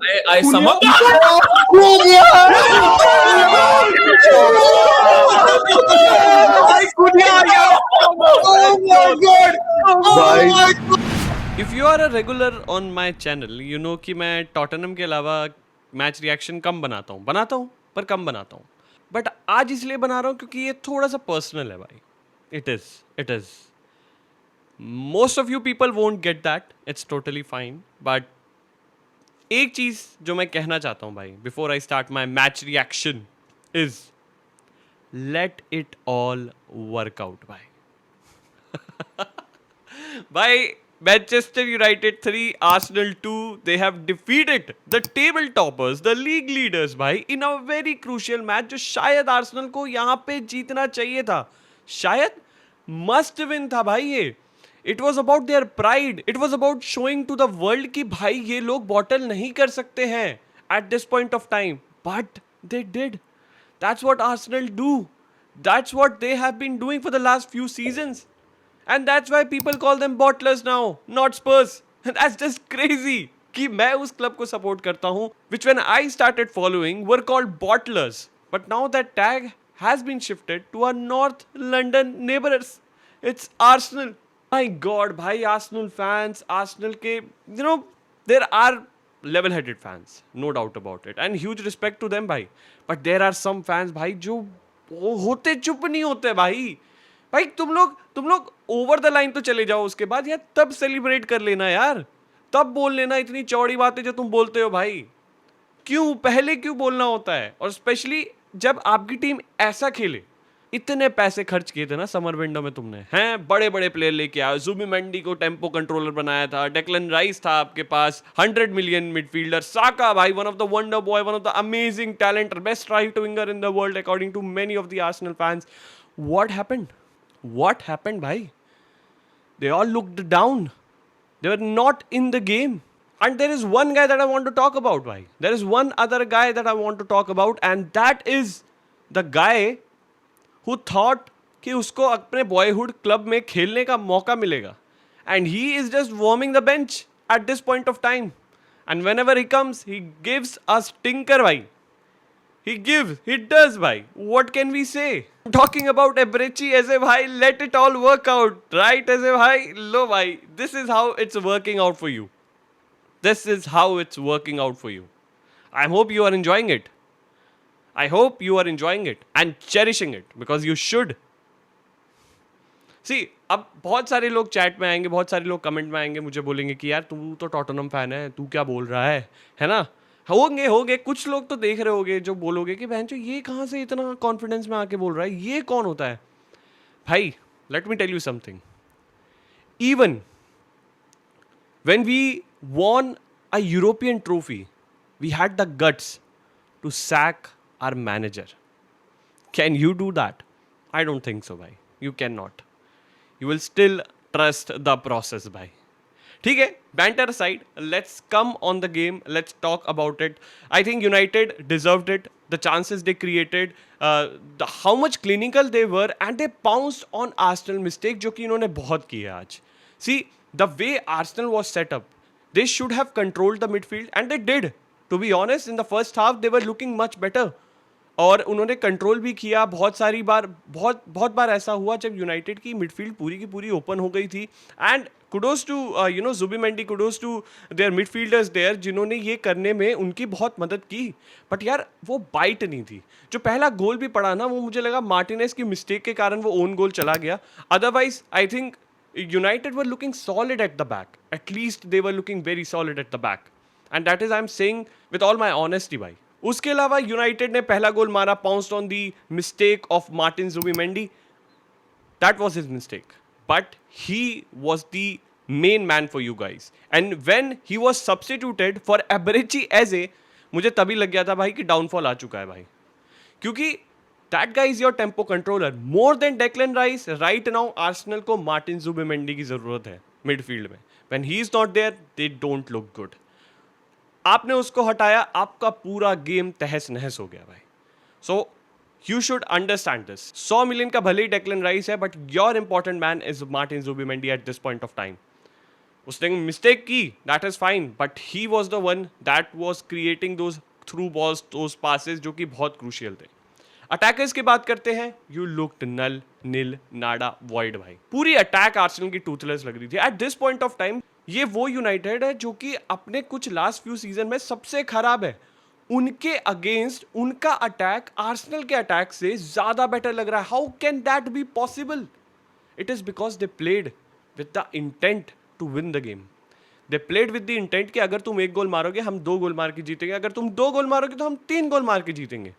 I somehow. If you are a regular on my channel you know कि मैं Tottenham के अलावा match reaction कम बनाता हूँ पर कम बनाता हूँ बट आज इसलिए बना रहा हूँ क्योंकि ये थोड़ा सा पर्सनल है भाई. It is most of you people won't get that. It's totally fine but एक चीज जो मैं कहना चाहता हूँ भाई before I start my match reaction is let it all workout भाई. By Manchester United 3, Arsenal 2, they have defeated the table toppers, the league leaders भाई in a very crucial match जो शायद आर्सेनल को यहाँ पे जीतना चाहिए था. शायद मस्ट विन था भाई ये. It was about their pride. It was about showing to the world कि भाई ये लोग बॉटल नहीं कर सकते हैं at this point of time. But they did. That's what Arsenal do. That's what they have been doing for the last few seasons. And that's why people call them bottlers now, not Spurs. That's just crazy. कि मैं उस club को support करता हूँ which when I started following were called bottlers. But now that tag has been shifted to our North London neighbors. It's Arsenal. My God, भाई Arsenal fans, Arsenal के you know there are level-headed fans, no doubt about it, and huge respect to them भाई. But there are some fans भाई जो वो होते चुप नहीं होते भाई. भाई तुम लोग ओवर द लाइन तो चले जाओ उसके बाद यार तब सेलिब्रेट कर लेना यार. तब बोल लेना इतनी चौड़ी बातें जो तुम बोलते हो भाई. क्यों पहले क्यों बोलना होता है. और स्पेशली जब आपकी टीम ऐसा खेले. इतने पैसे खर्च किए थे ना समर विंडो में तुमने हैं. बड़े बड़े प्लेयर लेके आए. जुबिमेंडी को टेम्पो कंट्रोलर बनाया था. डेक्लन राइस था आपके पास 100 मिलियन मिडफील्डर. साका भाई one of the wonder boy, one of the amazing talent, best right winger in the world according to many of the Arsenal fans. What happened bhai? They all looked down. They were not in the game. And there is one guy that I want to talk about bhai. There is one other guy that I want to talk about, and that is the guy who thought कि उसको अपने boyhood club में खेलने का मौका मिलेगा. And he is just warming the bench at this point of time. And whenever he comes, he gives us stinker bhai. He does bhai. What can we say? Talking about Eberechi as a bhai, let it all work out, right? As a bhai, lo bhai, this is how it's working out for you. This is how it's working out for you. I hope you are enjoying it. I hope you are enjoying it and cherishing it because you should. See, अब बहुत सारे लोग chat में आएंगे, बहुत सारे लोग comment में आएंगे, मुझे बोलेंगे कि यार तू तो टॉटनहम फैन है, तू क्या बोल रहा है ना. होंगे कुछ लोग तो देख रहे होगे जो बोलोगे कि बहन ये कहाँ से इतना कॉन्फिडेंस में आके बोल रहा है, ये कौन होता है भाई. Let me tell you something. Even when we won a European trophy, we had the guts to sack our manager. Can you do that? I don't think so, bhai. You cannot. You will still trust the process, bhai. ठीक है, banter aside, let's come on the game. Let's talk about it. I think United deserved it. The chances they created, how much clinical they were, and they pounced on Arsenal mistake जो कि इन्होंने बहुत की है आज. See, the way Arsenal was set up, they should have controlled the midfield, and they did. To be honest, in the first half, they were looking much better. और उन्होंने control भी किया बहुत सारी बार. बहुत बार ऐसा हुआ जब यूनाइटेड की मिडफील्ड पूरी की पूरी ओपन हो गई थी. And kudos to Zubimendi, kudos to their midfielders their जिन्होंने ये करने में उनकी बहुत मदद की. बट यार वो बाइट नहीं थी. जो पहला गोल भी पड़ा ना वो मुझे लगा मार्टिनेज की मिस्टेक के कारण वो ओन गोल चला गया. Otherwise I think United were looking solid at the back. At least they were looking very solid at the back. And that is I'm saying with all my honesty bhai. उसके अलावा United ने पहला गोल मारा pounced on the mistake of Martin Zubimendi. That was his mistake. But he was the main man for you guys. And when he was substituted for Eberechi Eze, मुझे तभी लग गया था भाई कि डाउनफॉल आ चुका है भाई. क्योंकि that guy is your tempo controller. More than Declan Rice, right now Arsenal को Martin Zubimendi की ज़रूरत है midfield में. When he is not there, they don't look good. आपने उसको हटाया, आपका पूरा गेम तहस नहस हो गया भाई. So you should understand this. 100 million का भले ही Declan Rice है, but your important man is Martin Zubimendi at this point of time. उसने मिस्टेक की, that is fine, but he was the one that was creating those through balls, those passes जो कि बहुत crucial थे। Attackers की बात करते हैं, you looked null, nil, nada, void भाई। पूरी अटैक आर्सेनल की टूथलेस लग रही थी at this point of time. ये वो यूनाइटेड है जो कि अपने कुछ लास्ट फ्यू सीजन में सबसे खराब है। उनके अगेंस्ट उनका अटैक आर्सेनल के अटैक से ज्यादा बेटर लग रहा है। How can that be possible? It is because they played with the intent to win the game. They played with the intent कि अगर तुम 1 गोल मारोगे हम 2 गोल मार के जीतेंगे, अगर तुम 2 गोल मारोगे तो हम 3 गोल मार के जीतेंगे।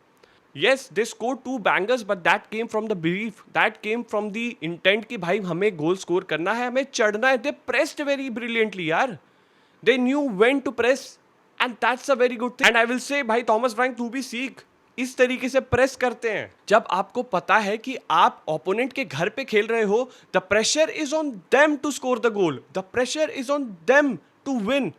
Yes, they scored 2 bangers, but that came from the belief, that came from the intent कि भाई हमें गोल स्कोर करना है, हमें चढ़ना है। They pressed very brilliantly यार। They knew when to press, and that's a very good thing. And I will say भाई थॉमस फ्रैंक तू भी सीख, इस तरीके से प्रेस करते हैं। जब आपको पता है कि आप ओपोनेंट के घर पे खेल रहे हो, the pressure is on them to score the goal, the pressure is on them to win.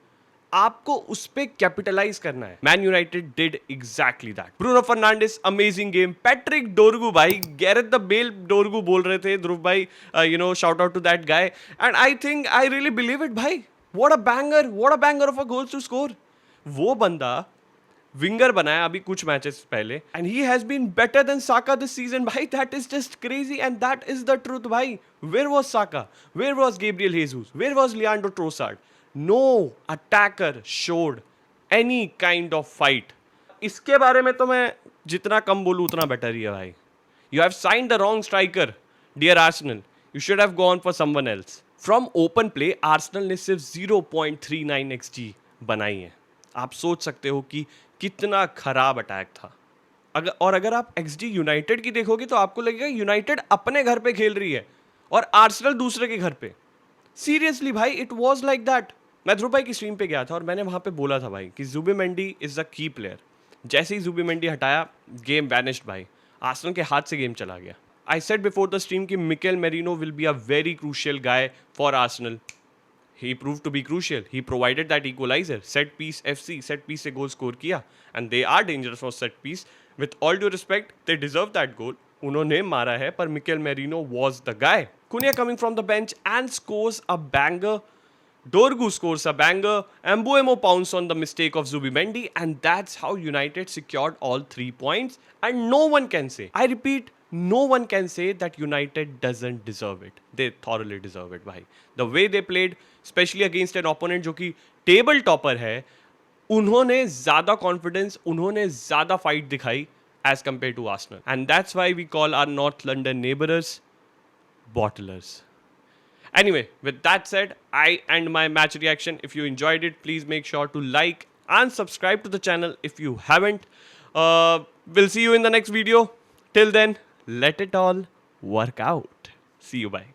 आपको उस पे कैपिटलाइज करना है। Man United did exactly that. Bruno Fernandes amazing game. Patrick Dorgu भाई, गैरेथ द बेल डोरगू बोल रहे थे ध्रुव भाई, shout out to that guy, and I think I really believe it भाई। What a banger of a goal to score. वो बंदा winger बनाया अभी कुछ मैचेस पहले, and he has been better than Saka this season भाई। That is just crazy and that is the truth भाई। Where was Saka, where was Gabriel Jesus, where was Leandro Trossard? No attacker showed any kind of fight. इसके बारे में तो मैं जितना कम बोलूं उतना बेटर ही है भाई। You have signed the wrong striker, dear Arsenal. You should have gone for someone else. From open play, Arsenal ने सिर्फ 0.39 XG बनाई है। आप सोच सकते हो कि कितना खराब अटैक था। अगर आप XG यूनाइटेड की देखोगे तो आपको लगेगा यूनाइटेड अपने घर पे खेल रही है और आर्सेनल दूसरे के घर पे। सीरियसली भाई, इट वॉज लाइक दैट। मैं ध्रुव भाई की स्ट्रीम पे गया था और मैंने वहां पे बोला था भाई कि Zubimendi is the key player. जैसे ही जुबिमेंडी हटाया, गेम वैनिश्ड भाई। आर्सेनल के हाथ से गेम चला गया। I said before the stream कि Mikel Merino will be a very crucial guy for Arsenal. He prove to be crucial. He provided that equaliser. Set piece FC, set piece से goal score किया, and they are dangerous for set piece. With all due respect, they deserve that goal. उन्होंने मारा है, पर Mikel merino was the guy. Cunha coming from the bench and scores a banger. Dorgu scores a banger. Mbeumo pounced on the mistake of Zubimendi, and that's how United secured all 3 points. And no one can say, I repeat, no one can say that United doesn't deserve it. They thoroughly deserve it, bhai. The way they played, especially against an opponent जो कि table topper है, उन्होंने ज़्यादा confidence, उन्होंने ज़्यादा fight दिखाई as compared to Arsenal. And that's why we call our North London neighbors bottlers. Anyway, with that said, I end my match reaction. If you enjoyed it, please make sure to like and subscribe to the channel if you haven't. We'll see you in the next video. Till then, let it all work out. See you, bye.